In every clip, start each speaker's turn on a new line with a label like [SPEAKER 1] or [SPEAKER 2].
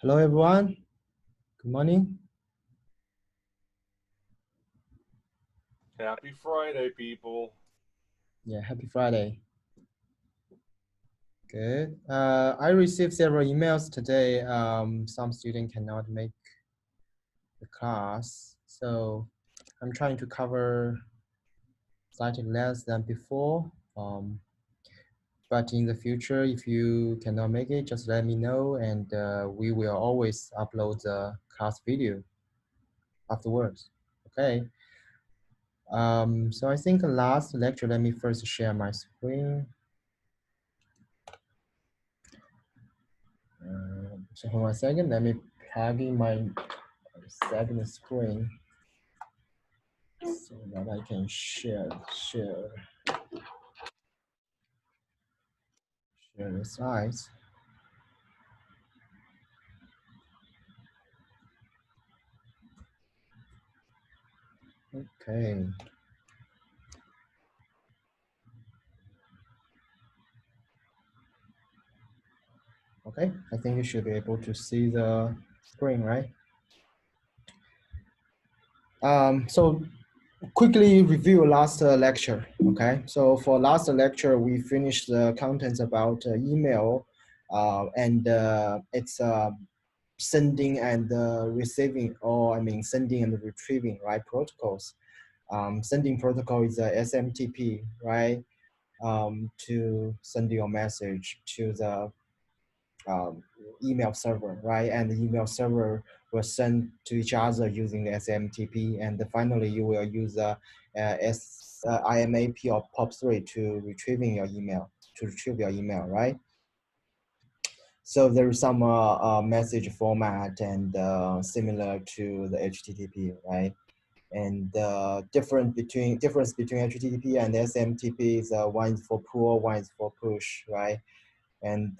[SPEAKER 1] Hello, everyone. Good morning.
[SPEAKER 2] Happy Friday, people.
[SPEAKER 1] Yeah, happy Friday. Good. I received several emails today. Some students cannot make the class, so I'm trying to cover slightly less than before. But in the future, if you cannot make it, just let me know, and we will always upload the class video afterwards. Okay. So I think last lecture, let me first share my screen. So hold on a second, let me plug in my second screen so that I can share the slides. Okay. Okay, I think you should be able to see the screen, right? So quickly review last lecture, okay? So for last lecture, we finished the contents about email and it's sending and receiving, or I mean sending and retrieving, right, protocols. Sending protocol is a SMTP, right? To send your message to the email server, right? And the email server will send to each other using the SMTP. And finally, you will use IMAP or POP3 to retrieving your email, to retrieve your email, right? So there is some message format and similar to the HTTP, right? And difference between HTTP and SMTP is one is for pull, one is for push, right? And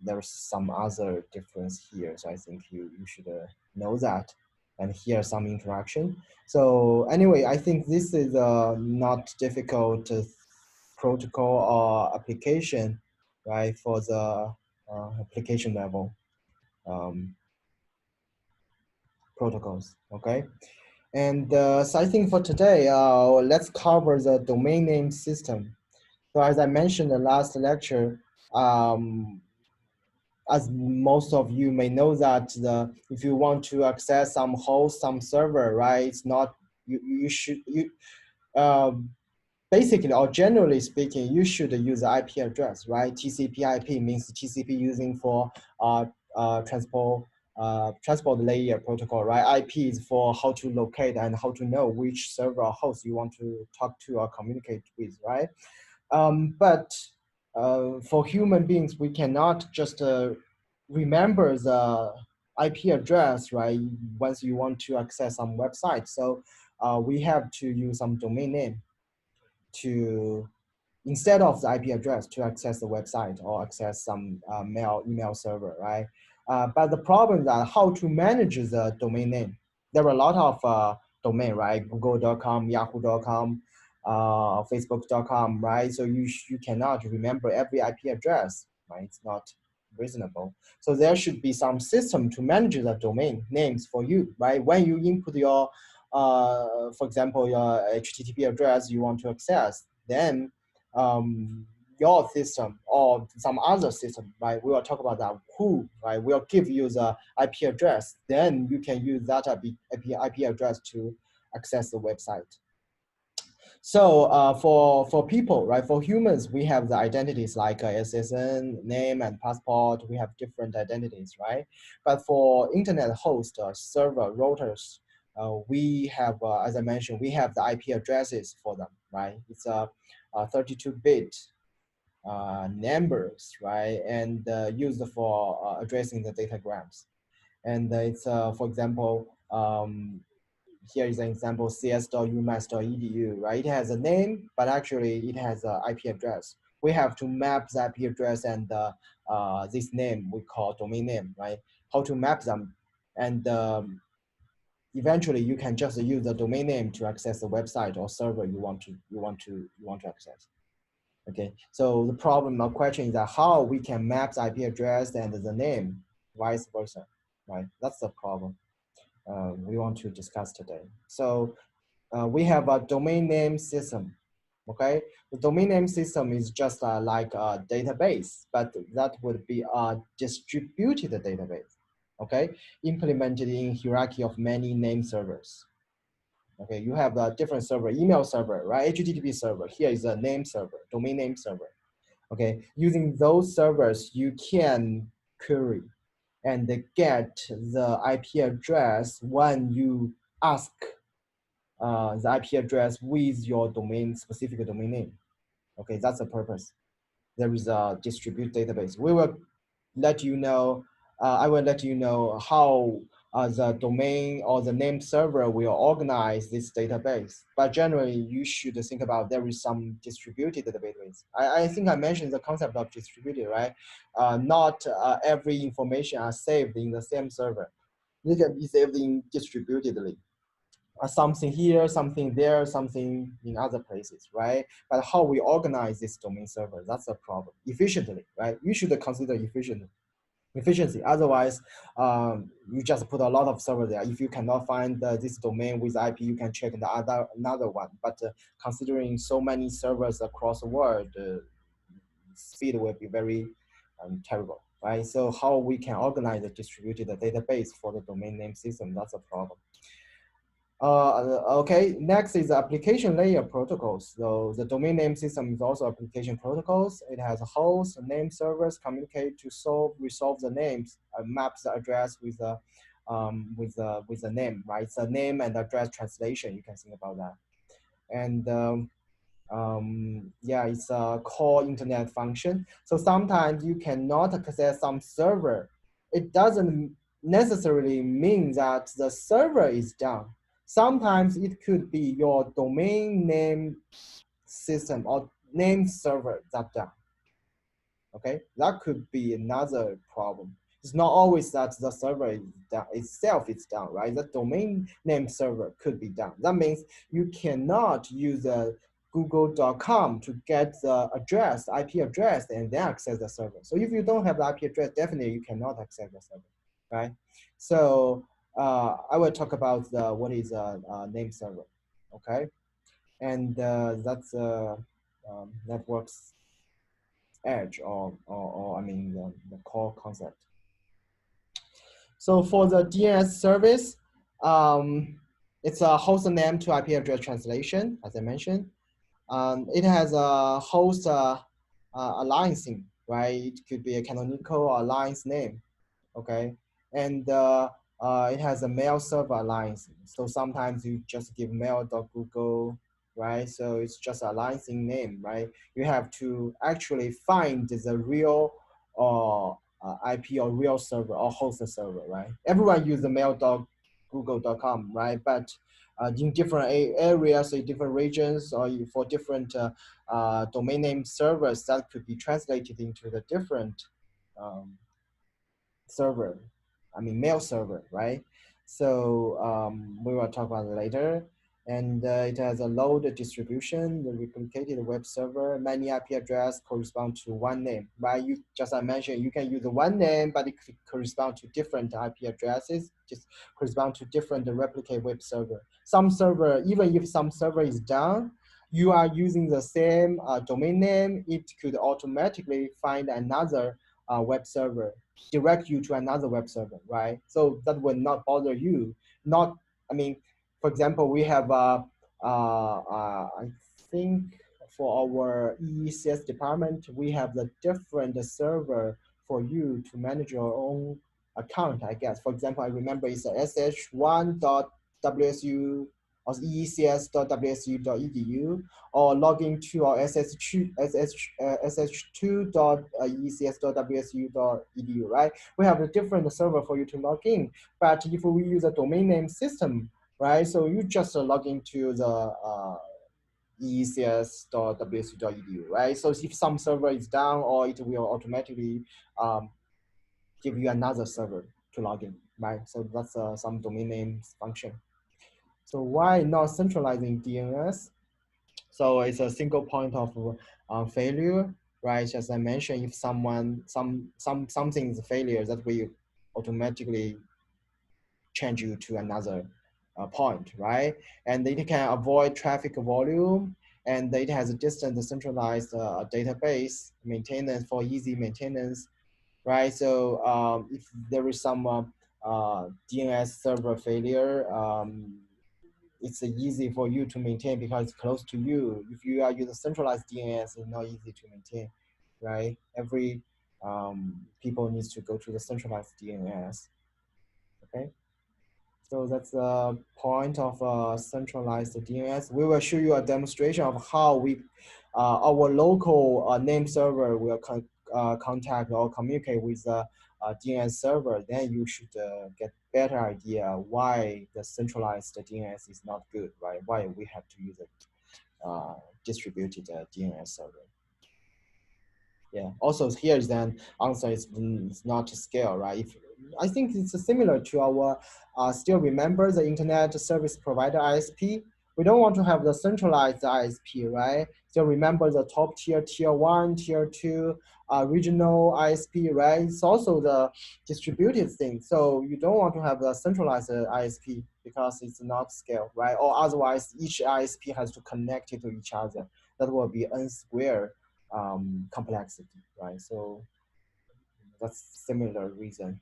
[SPEAKER 1] there's some other difference here. So I think you should know that. And here some interaction. So anyway, I think this is not difficult protocol or application, right, for the application level protocols, okay? And so I think for today, let's cover the domain name system. So as I mentioned in the last lecture, as most of you may know that if you want to access some host, some server, right, it's not, um, basically or generally speaking, you should use the IP address, right? TCP IP means TCP using for transport layer protocol, right? IP is for how to locate and how to know which server or host you want to talk to or communicate with, right? But for human beings, we cannot just remember the IP address, right? Once you want to access some website. So we have to use some domain name to, instead of the IP address, to access the website or access some email server, right? But the problem is that how to manage the domain name. There are a lot of domain, right? Google.com, Yahoo.com, Facebook.com, right? So you cannot remember every IP address, right? It's not reasonable. So there should be some system to manage the domain names for you, right? When you input your, for example, your HTTP address you want to access, then your system or some other system, right? We will talk about that. Who, right? Will give you the IP address. Then you can use that IP address to access the website. So for people, right? For humans, we have the identities like SSN, name, and passport. We have different identities, right? But for internet host, server, routers, we have, as I mentioned, we have the IP addresses for them, right? It's a 32-bit numbers, right? And used for addressing the datagrams. And it's, for example, here is an example, cs.umass.edu, right? It has a name, but actually it has an IP address. We have to map the IP address and this name we call domain name, right? How to map them. And eventually you can just use the domain name to access the website or server you want to access. Okay, so the problem or question is that how we can map the IP address and the name vice versa, right? That's the problem we want to discuss today. So we have a domain name system. Okay, the domain name system is just like a database, but that would be a distributed database. Okay, implemented in hierarchy of many name servers. Okay, you have a different server, email server, right? HTTP server. Here is a name server, domain name server. Okay, using those servers, you can query and get the IP address when you ask the IP address with your domain, specific domain name. Okay, that's the purpose. There is a distributed database. We will let you know, I will let you know how the domain or the name server will organize this database. But generally, you should think about there is some distributed database. I think I mentioned the concept of distributed, right? Not every information are saved in the same server. They can be saved in distributedly. Something here, something there, something in other places, right? But how we organize this domain server, that's a problem. Efficiently, right? You should consider efficiency. Otherwise, you just put a lot of server there. If you cannot find this domain with IP, you can check another one. But considering so many servers across the world, speed will be very terrible, right? So how we can organize a distributed database for the domain name system, that's a problem. Okay, next is application layer protocols. So the domain name system is also application protocols. It has a host, name servers communicate to resolve the names, maps the address with the name, right? It's a name and address translation. You can think about that. And yeah, it's a core internet function. So sometimes you cannot access some server. It doesn't necessarily mean that the server is down. Sometimes it could be your domain name system or name server that down. Okay, that could be another problem. It's not always that the server is down, itself is down, right? The domain name server could be down. That means you cannot use the google.com to get the address, IP address, and then access the server. So if you don't have the IP address, definitely you cannot access the server, right? So I will talk about what is a name server, okay? And that's networks edge or I mean the core concept. So for the DNS service, it's a host name to IP address translation, as I mentioned. It has a host alliancing, right? It could be a canonical alliance name, okay? And it has a mail server alliance. So sometimes you just give mail.google, right? So it's just a licensing name, right? You have to actually find the real IP or real server or host server, right? Everyone uses mail.google.com, right? But in different areas, in different regions, or for different domain name servers, that could be translated into the different server, I mean mail server, right? So we will talk about it later. And it has a load distribution, the replicated web server, many IP address correspond to one name, right? You just I mentioned you can use one name, but it could correspond to different IP addresses, just correspond to different replicate web server. Some server, even if some server is down, you are using the same domain name, it could automatically find another web server, direct you to another web server, right? So that will not bother you. Not, I mean, for example, we have, I think for our EECS department, we have the different server for you to manage your own account, I guess. For example, I remember it's a sh1.wsu or eecs.wsu.edu, or log into our sh2.eecs.wsu.edu, right? We have a different server for you to log in. But if we use a domain name system, right? So you just log into the eecs.wsu.edu, right? So if some server is down, or it will automatically give you another server to log in, right? So that's some domain name function. So why not centralizing DNS? So it's a single point of failure, right? As I mentioned, if something is a failure, that we automatically change you to another point, right? And it can avoid traffic volume, and it has a distant centralized database maintenance for easy maintenance, right? So if there is some DNS server failure, it's easy for you to maintain because it's close to you. If you are using centralized DNS, it's not easy to maintain, right? Every people needs to go to the centralized DNS, okay? So that's the point of centralized DNS. We will show you a demonstration of how our local name server will contact or communicate with the DNS server. Then you should get better idea why the centralized DNS is not good, right? Why we have to use a distributed DNS server. Yeah. Also, here is an answer is not to scale, right? If I think it's similar to our still remember the internet service provider ISP. We don't want to have the centralized ISP, right? Still remember the top tier, tier one, tier two, regional ISP, right? It's also the distributed thing. So you don't want to have a centralized ISP because it's not scale, right? Or otherwise each ISP has to connect it to each other. That will be n squared complexity, right? So that's similar reason.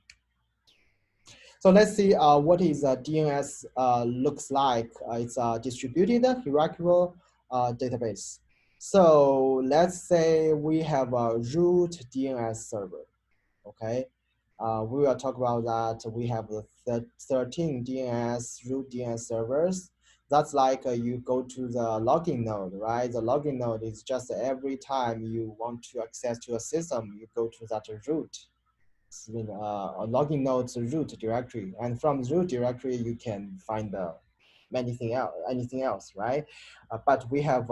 [SPEAKER 1] So let's see what is a DNS looks like. It's a distributed hierarchical database. So let's say we have a root DNS server, okay? We will talk about that. We have the 13 root DNS servers. That's like you go to the login node, right? The login node is just every time you want to access to a system, you go to that root. A login node's root directory, and from the root directory you can find anything else, right? But we have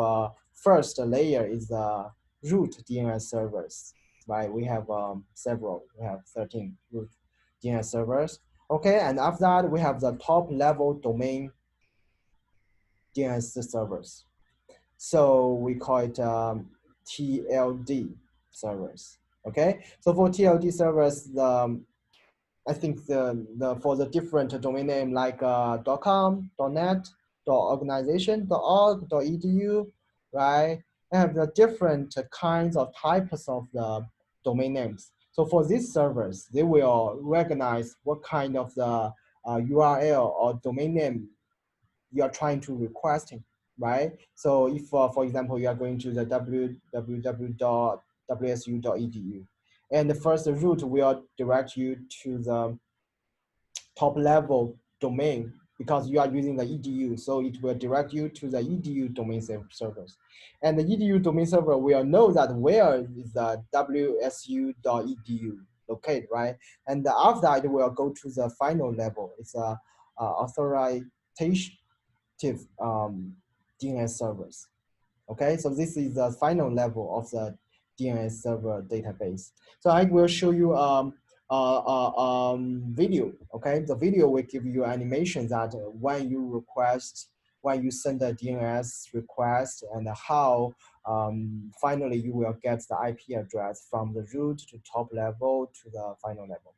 [SPEAKER 1] first layer is the root DNS servers, right? We have several. We have 13 root DNS servers. Okay, and after that we have the top level domain DNS servers. So we call it TLD servers. Okay, so for TLD servers, I think for the different domain name like .com, .net, .organization, .org, .edu, right? I have the different kinds of types of the domain names. So for these servers, they will recognize what kind of the URL or domain name you are trying to request, right? So if, for example, you are going to the www.wsu.edu, and the first route will direct you to the top level domain because you are using the EDU. So it will direct you to the EDU domain servers. And the EDU domain server will know that where is the wsu.edu located, right? And after that, it will go to the final level. It's a authoritative DNS servers. Okay, so this is the final level of the DNS server database. So I will show you video. Okay, the video will give you animation that when you send a DNS request and how finally you will get the IP address from the root to top level to the final level.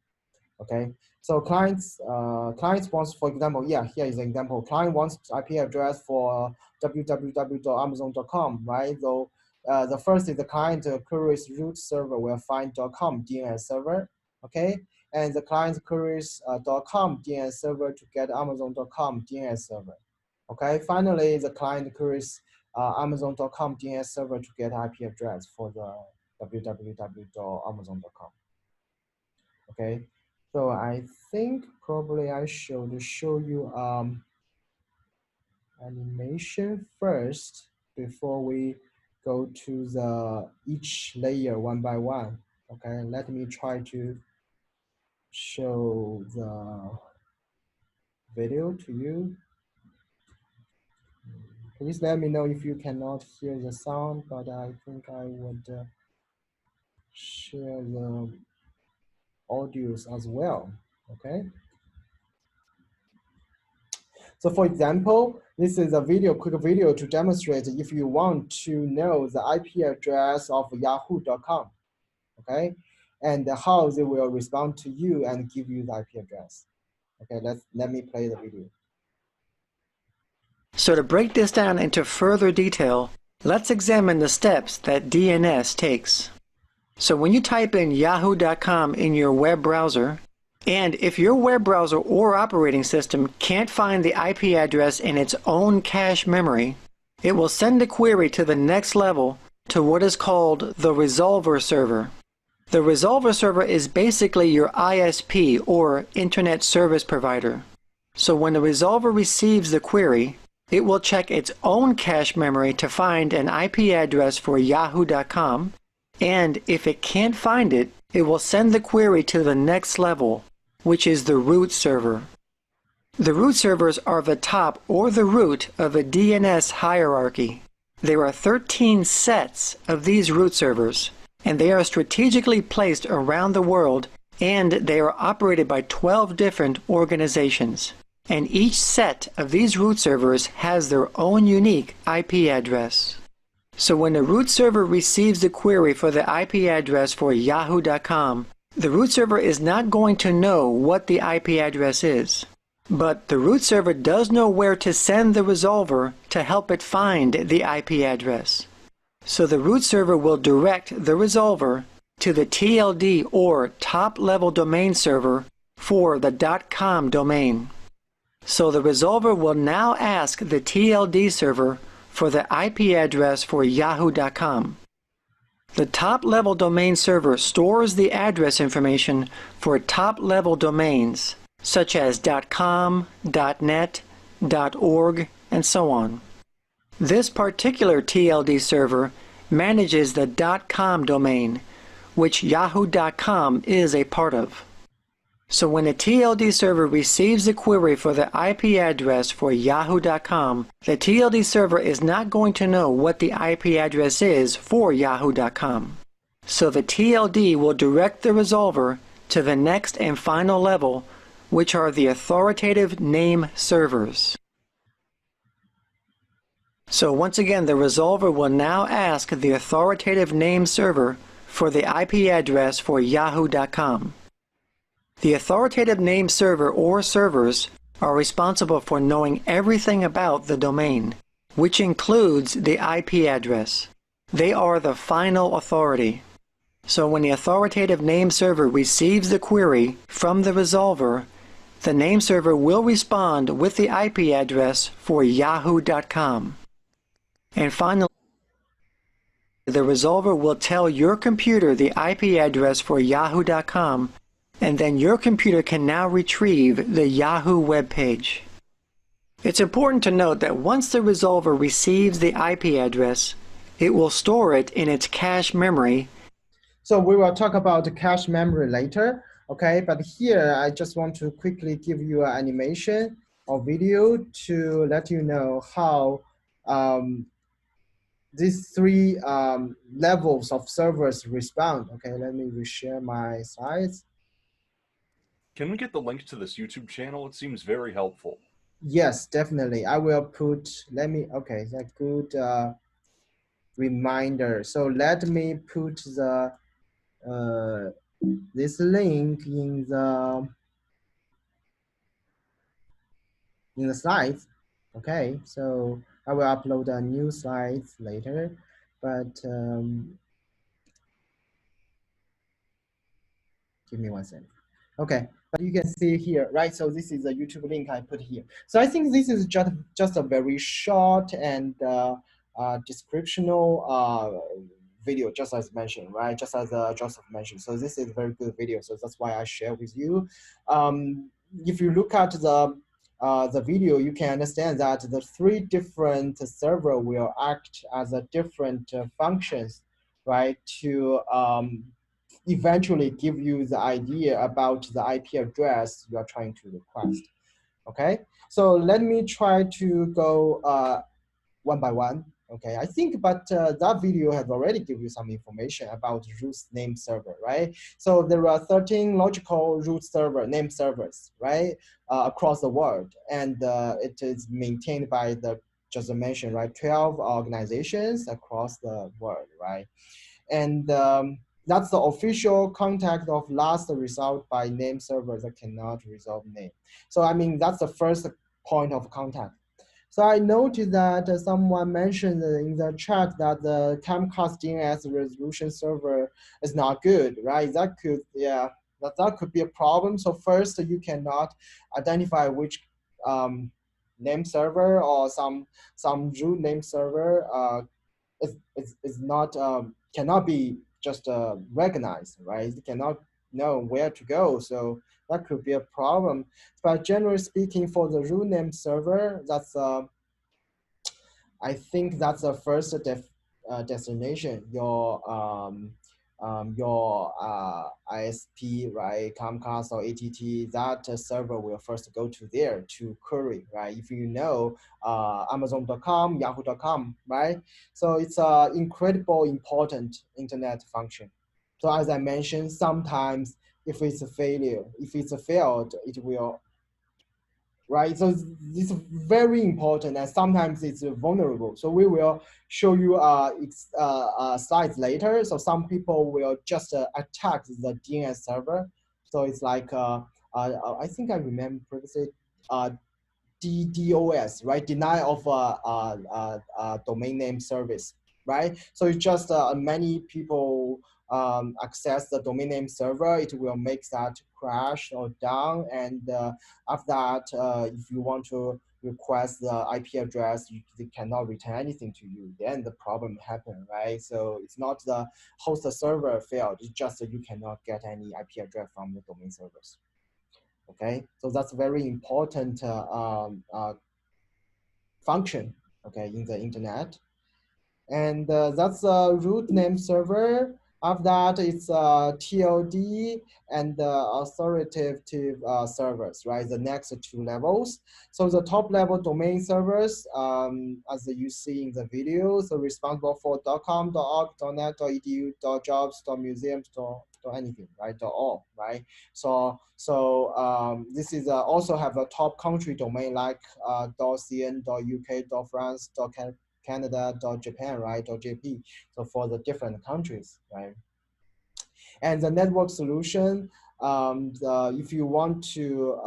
[SPEAKER 1] Okay, so clients wants, for example, yeah, here is an example. Client wants IP address for www.amazon.com, right? So the first is the client queries root server will find .com DNS server, okay? And the client queries .com DNS server to get Amazon.com DNS server, okay? Finally, the client queries Amazon.com DNS server to get IP address for the www.amazon.com, okay? So I think probably I should show you animation first before we go to the each layer one by one. Okay, let me try to show the video to you. Please let me know if you cannot hear the sound, but I think I would share the audios as well, okay? So for example, this is a quick video to demonstrate if you want to know the IP address of yahoo.com, okay? and how they will respond to you and give you the IP address. Okay, let me play the video.
[SPEAKER 2] So to break this down into further detail, let's examine the steps that DNS takes. So when you type in yahoo.com in your web browser, and if your web browser or operating system can't find the IP address in its own cache memory, it will send a query to the next level to what is called the resolver server. The resolver server is basically your ISP or Internet Service Provider. So when the resolver receives the query, it will check its own cache memory to find an IP address for yahoo.com, and if it can't find it, it will send the query to the next level, which is the root server. The root servers are the top or the root of a DNS hierarchy. There are 13 sets of these root servers, and they are strategically placed around the world, and they are operated by 12 different organizations. And each set of these root servers has their own unique IP address. So when the root server receives the query for the IP address for yahoo.com, the root server is not going to know what the IP address is. But the root server does know where to send the resolver to help it find the IP address. So the root server will direct the resolver to the TLD or top-level domain server for the .com domain. So the resolver will now ask the TLD server for the IP address for yahoo.com. The top-level domain server stores the address information for top-level domains such as .com, .net, .org, and so on. This particular TLD server manages the .com domain, which yahoo.com is a part of. So when the TLD server receives the query for the IP address for yahoo.com, the TLD server is not going to know what the IP address is for yahoo.com. So the TLD will direct the resolver to the next and final level, which are the authoritative name servers. So once again, the resolver will now ask the authoritative name server for the IP address for yahoo.com. The authoritative name server or servers are responsible for knowing everything about the domain, which includes the IP address. They are the final authority. So when the authoritative name server receives the query from the resolver, the name server will respond with the IP address for yahoo.com. And finally, the resolver will tell your computer the IP address for yahoo.com, and then your computer can now retrieve the Yahoo web page. It's important to note that once the resolver receives the IP address, it will store it in its cache memory.
[SPEAKER 1] So we will talk about the cache memory later, okay? But here I just want to quickly give you an animation or video to let you know how these three levels of servers respond. Okay, let me reshare my slides.
[SPEAKER 3] Can we get the link to this YouTube channel? It seems very helpful.
[SPEAKER 1] Yes, definitely. I will put, okay, that's good reminder. So let me put the this link in the slides. Okay, so I will upload a new slides later, but give me 1 second. Okay, but you can see here, right? So this is a YouTube link I put here. So I think this is just a very short and descriptional video, just as mentioned, right? Just as Joseph mentioned. So this is a very good video. So that's why I share with you. If you look at the video, you can understand that the three different server will act as a different functions, right? To eventually give you the idea about the IP address you are trying to request. Okay, so let me try to go one by one. Okay, I think, but that video has already given you some information about root name server, right? So there are 13 logical root server name servers, right, across the world, and it is maintained by the just mentioned, right, 12 organizations across the world, right, and that's the official contact of last result by name server that cannot resolve name. So I mean, that's the first point of contact. So I noticed that someone mentioned in the chat that the Camcast DNS resolution server is not good, right? That could, yeah, that could be a problem. So first, you cannot identify which name server or some root name server is not cannot be just recognized, right? It cannot know where to go, so that could be a problem. But generally speaking, for the root name server, that's I think that's the first destination. Your ISP, right, Comcast or ATT, that server will first go to there to query, right? If you know Amazon.com, Yahoo.com, right? So it's an incredible important internet function. So as I mentioned, sometimes if it's a failure, if it's a failed, it will, right? So it's very important, and sometimes it's vulnerable. So we will show you slides later. So some people will just attack the DNS server. So it's like, I think I remember previously, DDoS, right? Denial of domain name service, right? So it's just many people access the domain name server, it will make that crash or down. And after that, if you want to request the IP address, they cannot return anything to you. Then the problem happen, right? So it's not the host server failed, it's just that you cannot get any IP address from the domain servers. Okay, so that's very important function, okay, in the internet. And that's a root name server. After that, it's TLD and authoritative servers, right? The next two levels. So the top level domain servers, as you see in the video, so responsible for .com, .org, .net, .edu, .jobs, .museums, anything, right? .all, right? So this is also have a top country domain like .cn, .uk, .france, Canada, Japan, right, .jp. So for the different countries, right? And the network solution, if you want to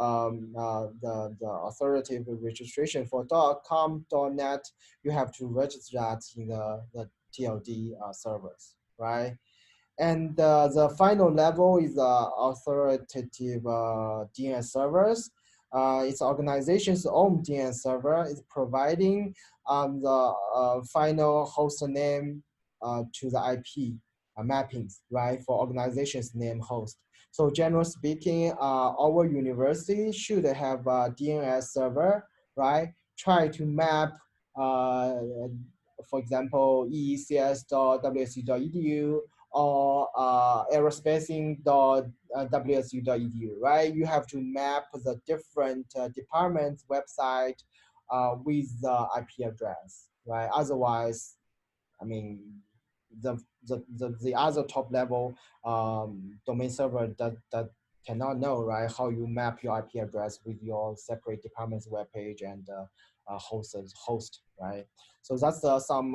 [SPEAKER 1] the authoritative registration for .com, .net, you have to register that in the TLD servers, right? And the final level is authoritative DNS servers. It's organization's own DNS server. It's providing the final host name to the IP mappings, right, for organization's name host. So generally speaking, our university should have a DNS server, right? Try to map, for example, eecs.wsu.edu or aerospacing.wsu.edu, right? You have to map the different departments' website with the IP address, right? Otherwise, I mean, the other top level domain server that cannot know, right, how you map your IP address with your separate department's webpage and host, right? So that's some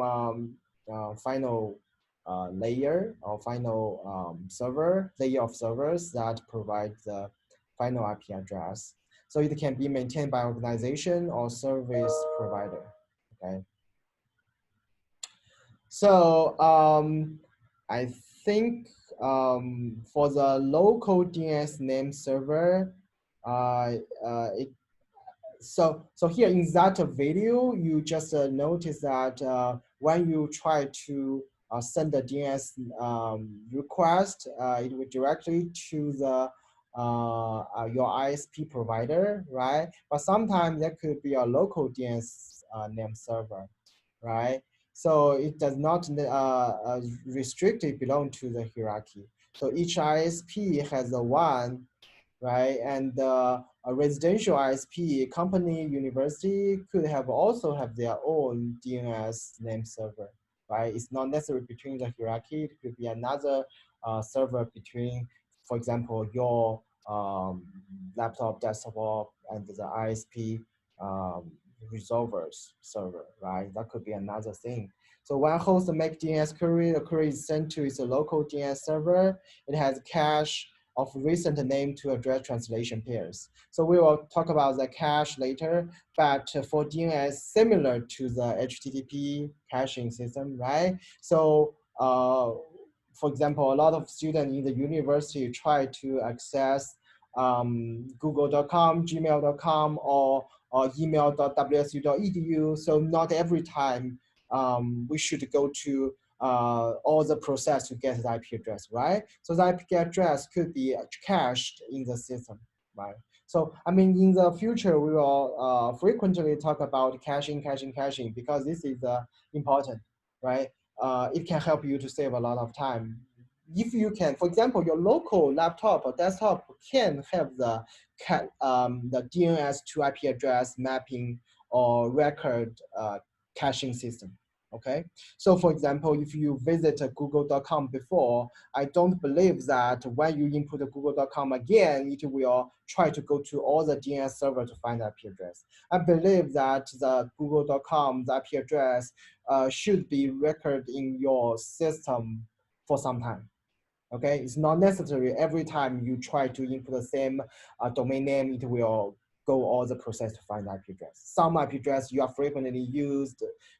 [SPEAKER 1] final layer or final layer of servers that provide the final IP address. So it can be maintained by organization or service provider, okay? So I think for the local DNS name server, it so here in that video, you just notice that when you try to send a DNS request, it will directly to the your ISP provider, right? But sometimes there could be a local DNS name server, right? So it does not restrictly belong to the hierarchy. So each ISP has a one, right? And a residential ISP, company, university could have also have their own DNS name server, right? It's not necessarily between the hierarchy. It could be another server between, for example, your laptop, desktop, and the ISP resolvers server, right? That could be another thing. So when host make DNS query, the query is sent to its local DNS server. It has cache of recent name to address translation pairs. So we will talk about the cache later, but for DNS, similar to the HTTP caching system, right? So for example, a lot of students in the university try to access google.com, gmail.com, or email.wsu.edu. So not every time we should go to all the process to get the IP address, right? So the IP address could be cached in the system, right? So I mean, in the future, we will frequently talk about caching, because this is important, right? It can help you to save a lot of time. If you can, for example, your local laptop or desktop can have the DNS to IP address mapping or record caching system. Okay, so for example, if you visit google.com before, I don't believe that when you input google.com again, it will try to go to all the DNS server to find the IP address. I believe that the google.com, the IP address should be recorded in your system for some time. Okay, it's not necessary every time you try to input the same domain name, it will go all the process to find the IP address. Some IP address you are frequently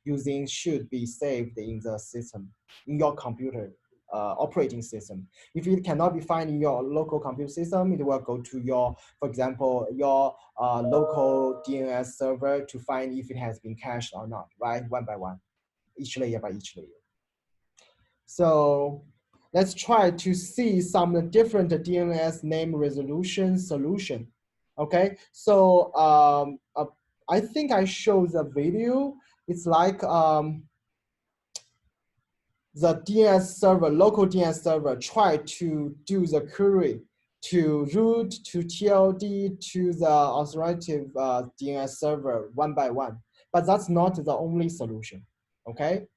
[SPEAKER 1] using should be saved in the system, in your computer operating system. If it cannot be found in your local computer system, it will go to your, for example, your local DNS server to find if it has been cached or not, right? One by one, each layer by each layer. So let's try to see some different DNS name resolution solution. Okay, so I think I showed the video. It's like the DNS server, local DNS server, try to do the query to root to TLD to the authoritative DNS server one by one. But that's not the only solution. Okay,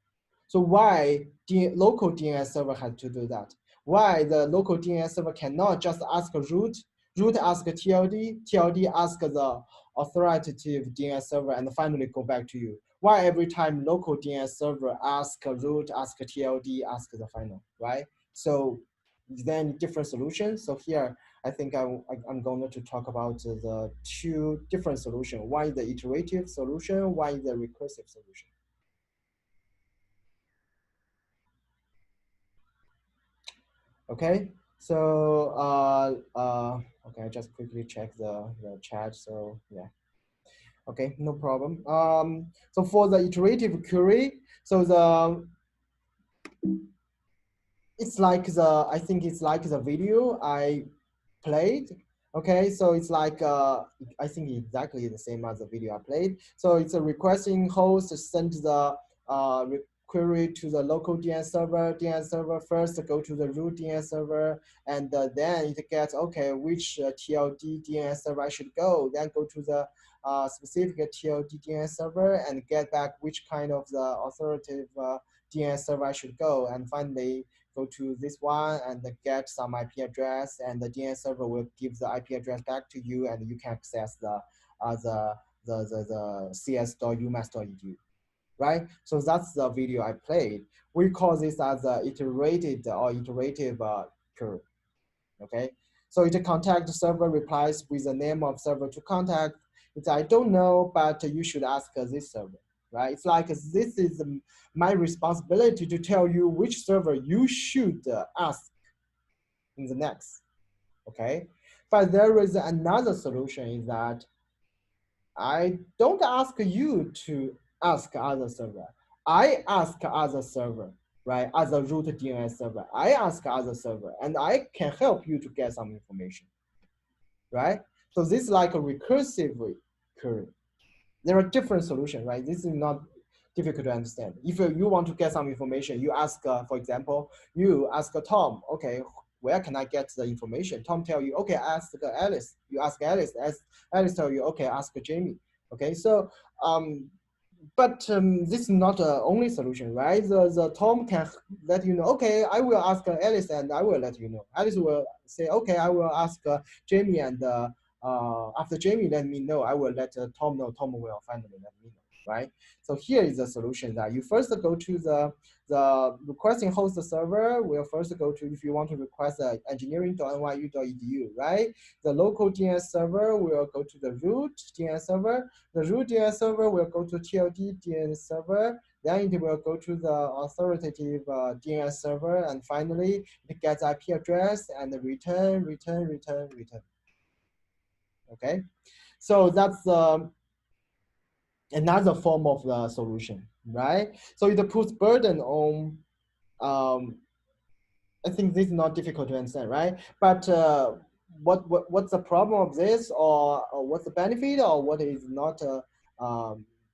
[SPEAKER 1] so why the local DNS server has to do that? Why the local DNS server cannot just ask root, root ask TLD, TLD ask the authoritative DNS server, and finally go back to you? Why every time local DNS server ask root, ask TLD, ask the final, right? So then different solutions. So here, I think I'm going to talk about the two different solutions. One is the iterative solution, one is the recursive solution. Okay, so okay, I just quickly check the chat. So yeah, okay, no problem. So for the iterative query, so it's like I think it's like the video I played. Okay, so it's like I think exactly the same as the video I played. So it's a requesting host to send the query to the local DNS server. DNS server first go to the root DNS server, and then it gets, okay, which TLD DNS server I should go. Then go to the specific TLD DNS server and get back which kind of the authoritative DNS server I should go. And finally, go to this one and get some IP address, and the DNS server will give the IP address back to you, and you can access the cs.umass.edu, right? So that's the video I played. We call this as iterated or iterative query, okay? So it contact server replies with the name of server to contact. It's I don't know, but you should ask this server, right? It's like this is my responsibility to tell you which server you should ask in the next, okay? But there is another solution is that I don't ask you to ask other server. I ask other server, right? As a root DNS server, I ask other server, and I can help you to get some information, right? So this is like a recursive query. There are different solutions, right? This is not difficult to understand. If you want to get some information, you ask, for example, you ask Tom, okay, where can I get the information? Tom tell you, okay, ask Alice. You ask Alice, Alice tell you, okay, ask Jamie. Okay, so, but this is not the only solution, right? The Tom can let you know, okay, I will ask Alice and I will let you know. Alice will say, okay, I will ask Jamie and after Jamie let me know, I will let Tom know. Tom will finally let me know, right? So here is the solution that you first go to the requesting host server. Will first go to, if you want to request engineering.nyu.edu, right? The local DNS server will go to the root DNS server. The root DNS server will go to TLD DNS server. Then it will go to the authoritative DNS server, and finally it gets IP address and return. Okay, so that's another form of the solution, right? So it puts burden on. I think this is not difficult to understand, right? But what's the problem of this, or what's the benefit, or what is not a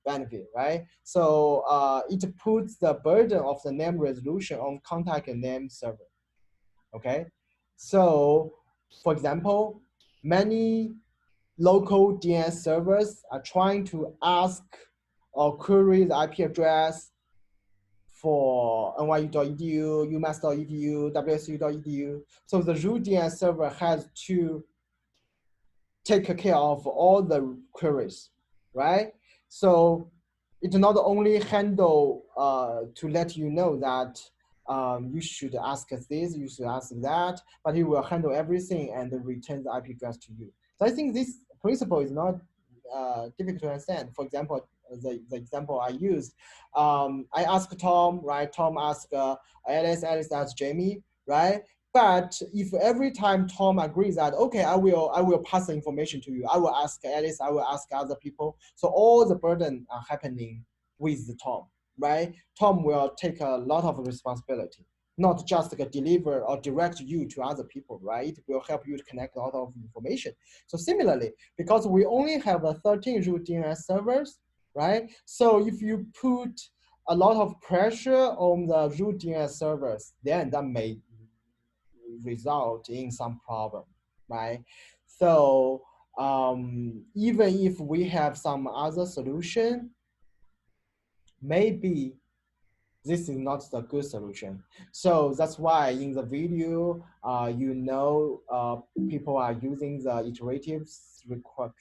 [SPEAKER 1] benefit, right? So it puts the burden of the name resolution on contact name server. Okay, so for example, many local DNS servers are trying to ask or query the IP address for nyu.edu, umass.edu, wsu.edu. So the root DNS server has to take care of all the queries, right? So it not only handle to let you know that you should ask this, you should ask that, but it will handle everything and return the IP address to you. So I think this principle is not difficult to understand. For example, the example I used, I asked Tom, right? Tom asked Alice asked Jamie, right? But if every time Tom agrees that, okay, I will pass the information to you, I will ask Alice, I will ask other people. So all the burden are happening with the Tom, right? Tom will take a lot of responsibility, not just deliver or direct you to other people, right? It will help you to connect a lot of information. So similarly, because we only have 13 root DNS servers, right? So if you put a lot of pressure on the root DNS servers, then that may result in some problem, right? So even if we have some other solution, maybe this is not the good solution. So that's why in the video, people are using the iterative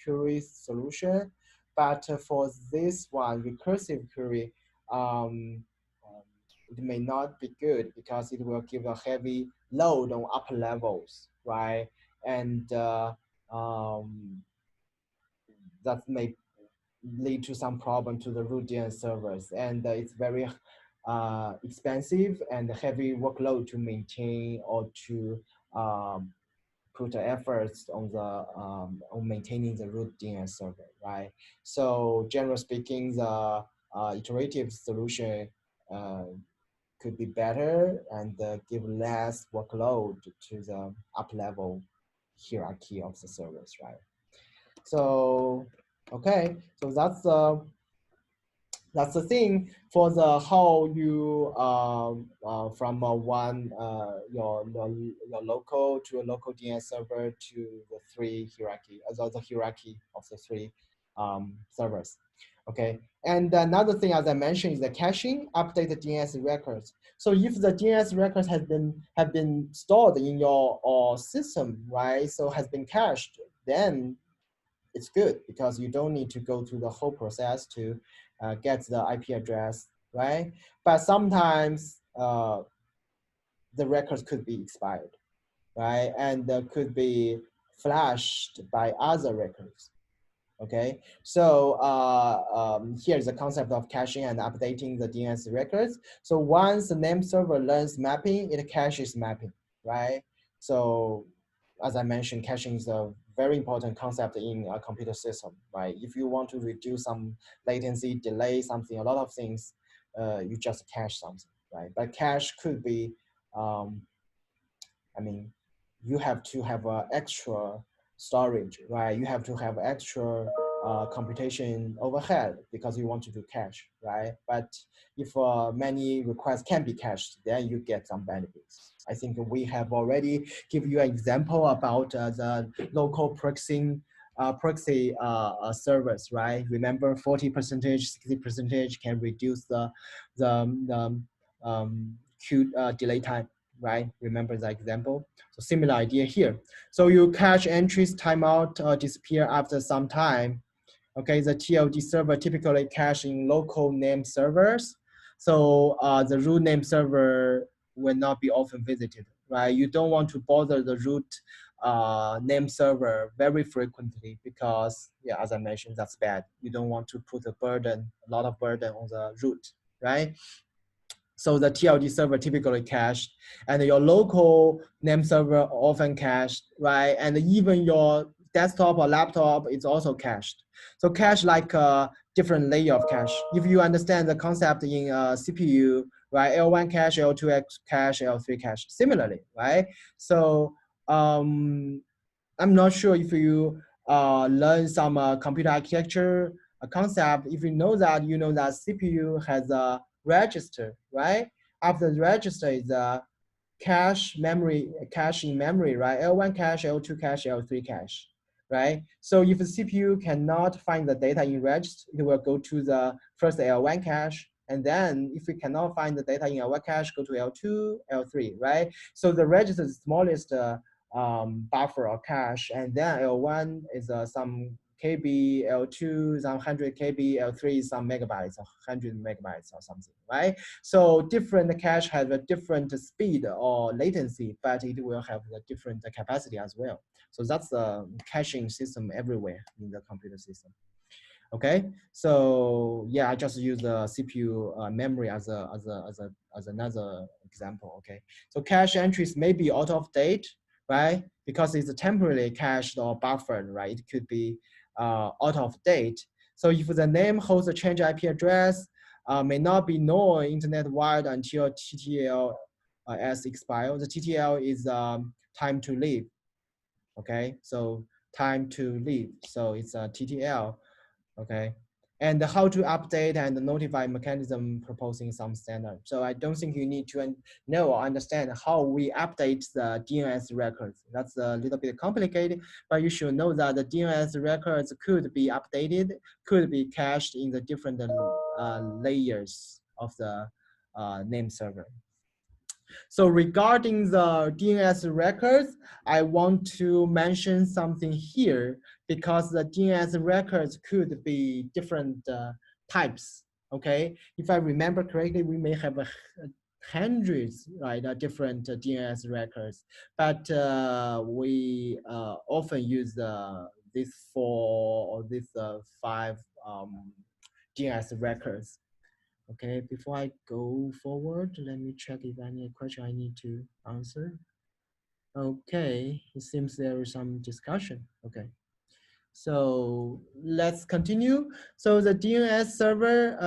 [SPEAKER 1] query solution, but for this one, recursive query, it may not be good because it will give a heavy load on upper levels, right? And that may lead to some problem to the root DNS servers, and it's very expensive and heavy workload to maintain or to put efforts on the on maintaining the root DNS server, right? So generally speaking, the iterative solution could be better and give less workload to the up level hierarchy of the servers, right? So okay, so that's the thing for the how you from one your local to a local DNS server to the three hierarchy, the hierarchy of the three servers. Okay, and another thing, as I mentioned, is the caching, update the DNS records. So if the DNS records have been stored in your system, right? So has been cached, then it's good because you don't need to go through the whole process to get the IP address, right? But sometimes the records could be expired, right? And could be flashed by other records. Okay, so here's the concept of caching and updating the DNS records. So once the name server learns mapping, it caches mapping, right? So as I mentioned, caching is a very important concept in a computer system, right? If you want to reduce some latency, delay something, a lot of things, you just cache something, right? But cache could be, I mean, you have to have extra storage, right? You have to have extra computation overhead because you want to do cache, right? But if many requests can be cached, then you get some benefits. I think we have already give you an example about the local proxy service, right? Remember 40%, 60% can reduce the queue delay time, right? Remember the example? So similar idea here. So you cache entries timeout or disappear after some time. Okay, the TLD server typically cache in local name servers. So the root name server will not be often visited, right? You don't want to bother the root name server very frequently because, yeah, as I mentioned, that's bad. You don't want to put a lot of burden on the root, right? So the TLD server typically cached, and your local name server often cached, right? And even your desktop or laptop is also cached. So cache like a different layer of cache. If you understand the concept in CPU, right? L1 cache, L2 cache, L3 cache, similarly, right? So I'm not sure if you learn some computer architecture concept. If you know that, you know that CPU has a register, right? After the register is a cache in memory, right? L1 cache, L2 cache, L3 cache, right? So if the CPU cannot find the data in register, it will go to the first L1 cache. And then if we cannot find the data in L1 cache, go to L2, L3, right? So the register is the smallest buffer or cache, and then L1 is some KB, L2 some 100 KB, L3 is some megabytes, 100 megabytes or something, right? So different cache has a different speed or latency, but it will have a different capacity as well. So that's the caching system everywhere in the computer system. Okay, so yeah, I just use the CPU memory as another example. Okay, so cache entries may be out of date, right? Because it's temporarily cached or buffered, right? It could be out of date. So if the name holds a change IP address, may not be known internet wide until TTL S expires. The TTL is time to leave. Okay, so time to leave. So it's a TTL. Okay, and how to update and notify mechanism proposing some standard. So I don't think you need to know or understand how we update the DNS records. That's a little bit complicated, but you should know that the DNS records could be updated, could be cached in the different layers of the name server. So regarding the DNS records, I want to mention something here because the DNS records could be different types, okay? If I remember correctly, we may have hundreds, right, different DNS records, but we often use this 4 or this 5 DNS records. Okay, before I go forward, let me check if any question I need to answer. Okay, it seems there is some discussion. Okay, so let's continue. So the DNS server,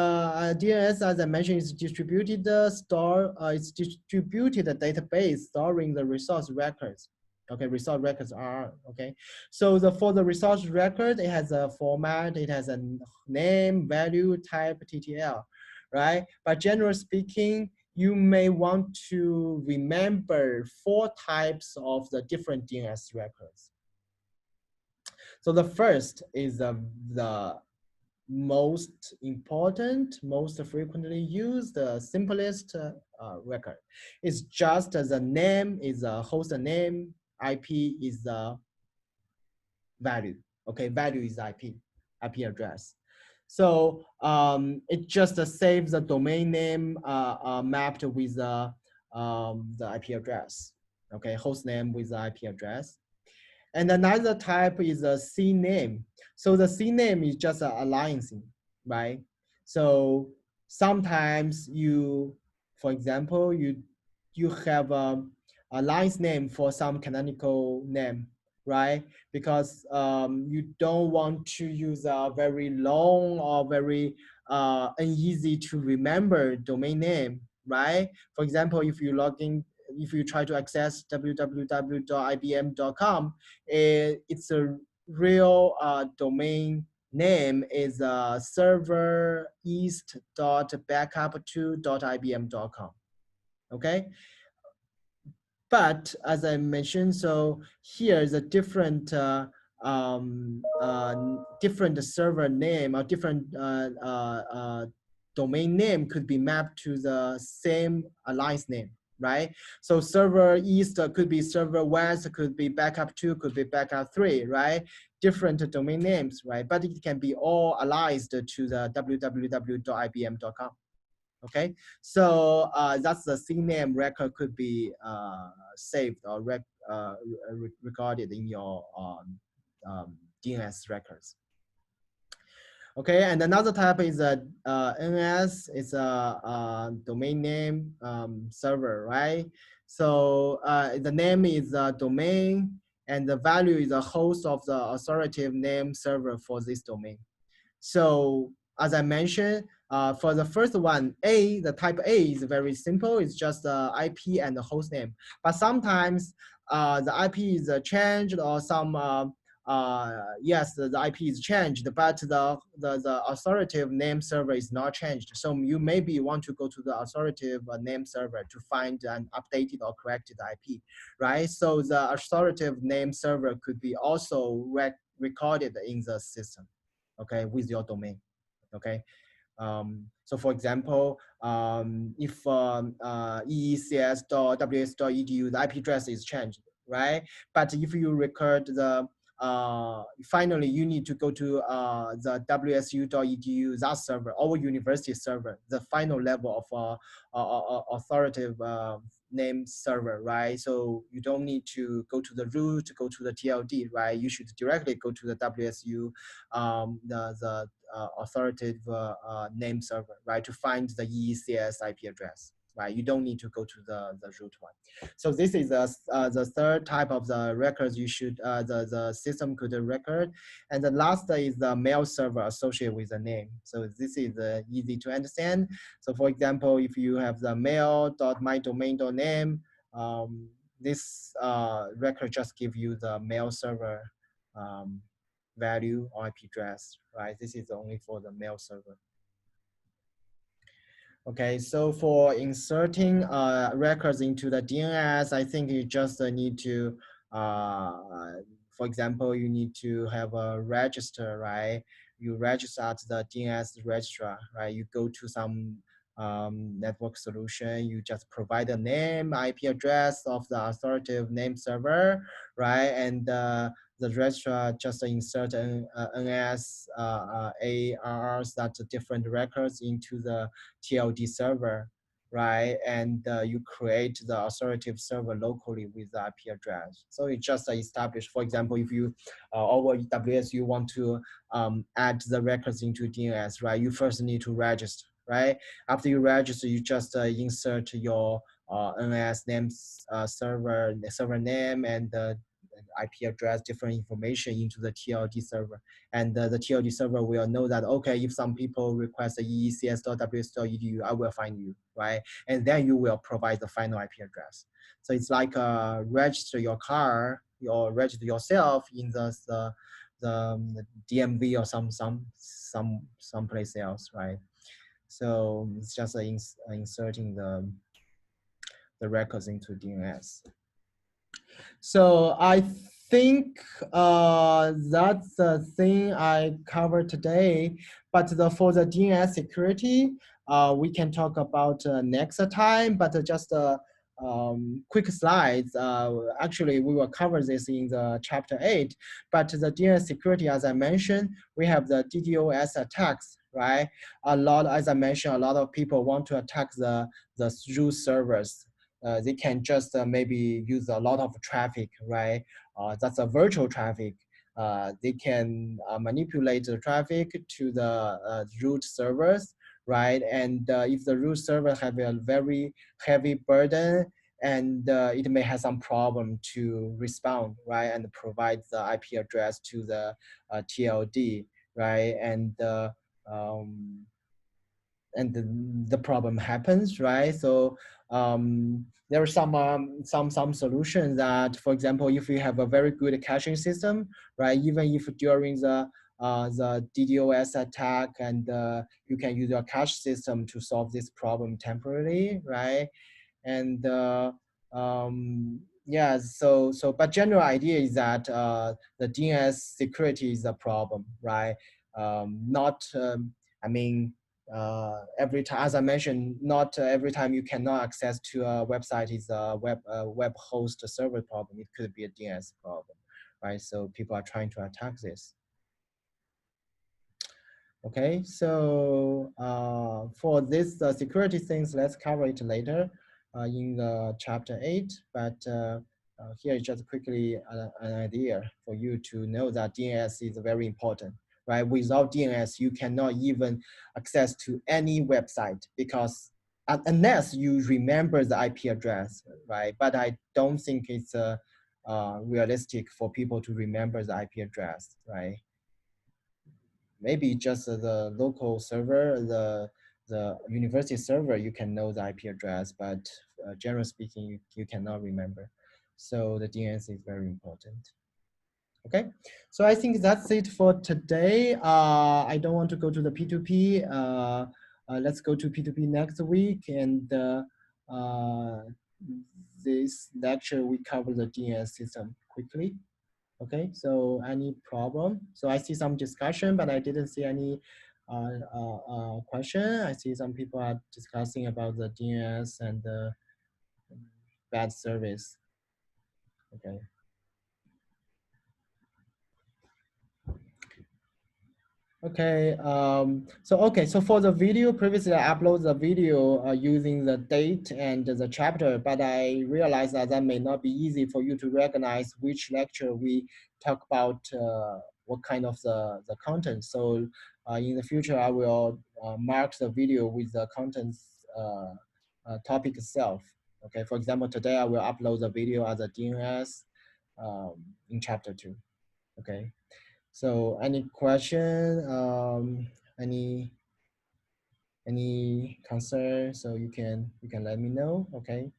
[SPEAKER 1] DNS, as I mentioned, is distributed it's distributed database storing the resource records. Okay, resource records are, okay. So for the resource record, it has a format, it has a name, value, type, TTL, right? But generally speaking, you may want to remember 4 types of the different DNS records. So the first is the most important, most frequently used, simplest record. It's just the name is a host name, IP is the value. Okay, value is IP address. So it just saves the domain name mapped with the IP address. Okay, host name with the IP address. And another type is a CNAME. So the CNAME is just an alliancing, right? So sometimes for example, you have a alliance name for some canonical name, right? Because you don't want to use a very long or very uneasy to remember domain name, right? For example, if you try to access www.ibm.com, it's a real domain name is server east.backup2.ibm.com. Okay. But as I mentioned, so here is a different different server name or different domain name could be mapped to the same alliance name. right? So server east could be server west, could be backup 2, could be backup 3, right? Different domain names, right? But it can be all allied to the www.ibm.com. Okay, so that's the CNAME record could be saved or recorded in your DNS records. Okay, and another type is a NS. It's a domain name server, right? So the name is a domain, and the value is a host of the authoritative name server for this domain. So as I mentioned, for the first one, the type A is very simple. It's just the IP and the host name. But sometimes the IP is changed, or some, yes, the IP is changed, but the authoritative name server is not changed. So you maybe want to go to the authoritative name server to find an updated or corrected IP, right? So the authoritative name server could be also recorded in the system, okay, with your domain, okay? So for example, if eecs.ws.edu, the IP address is changed, right? But if you record the, finally you need to go to the wsu.edu, that server, our university server, the final level of authoritative name server, right? So you don't need to go to the root, go to the TLD, right? You should directly go to the WSU, the authoritative name server, right, to find the EECS IP address, right? You don't need to go to the root one. So this is the third type of the records you should, the system could record. And the last is the mail server associated with the name. So this is easy to understand. So for example, if you have the mail.mydomain.name, this record just give you the mail server value or IP address, right? This is only for the mail server. Okay, so for inserting records into the DNS, I think you just need to, for example, you need to have a register, right? You register at the DNS registrar, right? You go to some network solution, you just provide the name, IP address of the authoritative name server, right? And the registrar just insert NS, ARRs, that's different records into the TLD server, right? And you create the authoritative server locally with the IP address. So it just established, for example, if you, over EWS, you want to add the records into DNS, right? You first need to register, right? After you register, you just insert your NS names, server name, and IP address, different information into the TLD server. And the TLD server will know that, okay, if some people request the eecs.ws.edu, I will find you, right? And then you will provide the final IP address. So it's like register your car, or register yourself in the DMV or some place else, right? So it's just inserting the records into DNS. So I think that's the thing I covered today. But for the DNS security, we can talk about next time. But just quick slides. Actually, we will cover this in the chapter 8. But the DNS security, as I mentioned, we have the DDoS attacks, right? As I mentioned, a lot of people want to attack the root servers. They can just maybe use a lot of traffic, right? That's a virtual traffic. They can manipulate the traffic to the root servers, right? And if the root server have a very heavy burden, and it may have some problem to respond, right? And provide the IP address to the TLD, right? And the problem happens, right? So there are some solutions that, for example, if you have a very good caching system, right? Even if during the DDoS attack, and you can use your cache system to solve this problem temporarily, right? And yeah, but general idea is that the DNS security is a problem, right? I mean, every time, as I mentioned, not every time you cannot access to a website is a web host server problem. It could be a DNS problem, right? So people are trying to attack this. Okay, so for this security things, let's cover it later in the chapter 8. But here is just quickly an idea for you to know that DNS is very important, right? Without DNS, you cannot even access to any website because unless you remember the IP address, right? But I don't think it's realistic for people to remember the IP address, right? Maybe just the local server, the university server, you can know the IP address, but generally speaking, you cannot remember. So the DNS is very important. Okay, so I think that's it for today. I don't want to go to the P2P. Let's go to P2P next week. And this lecture, we cover the DNS system quickly. Okay, so any problem? So I see some discussion, but I didn't see any question. I see some people are discussing about the DNS and the bad service. Okay. Okay, so for the video, previously I uploaded the video using the date and the chapter, but I realized that that may not be easy for you to recognize which lecture we talk about, what kind of the content. So in the future, I will mark the video with the contents topic itself. Okay, for example, today I will upload the video as a DNS in chapter 2, okay? So any question, any concern, so you can let me know, okay?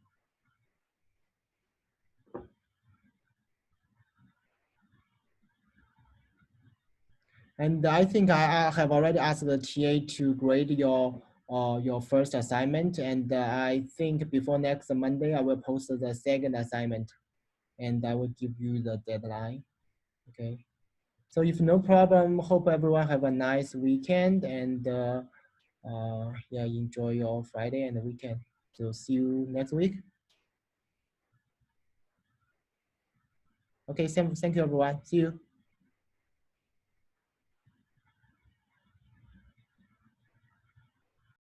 [SPEAKER 1] And I think I have already asked the TA to grade your first assignment, and I think before next Monday I will post the second assignment, and I will give you the deadline, okay? So if no problem, hope everyone have a nice weekend, and yeah, enjoy your Friday and the weekend. So see you next week. Okay, thank you everyone. See you.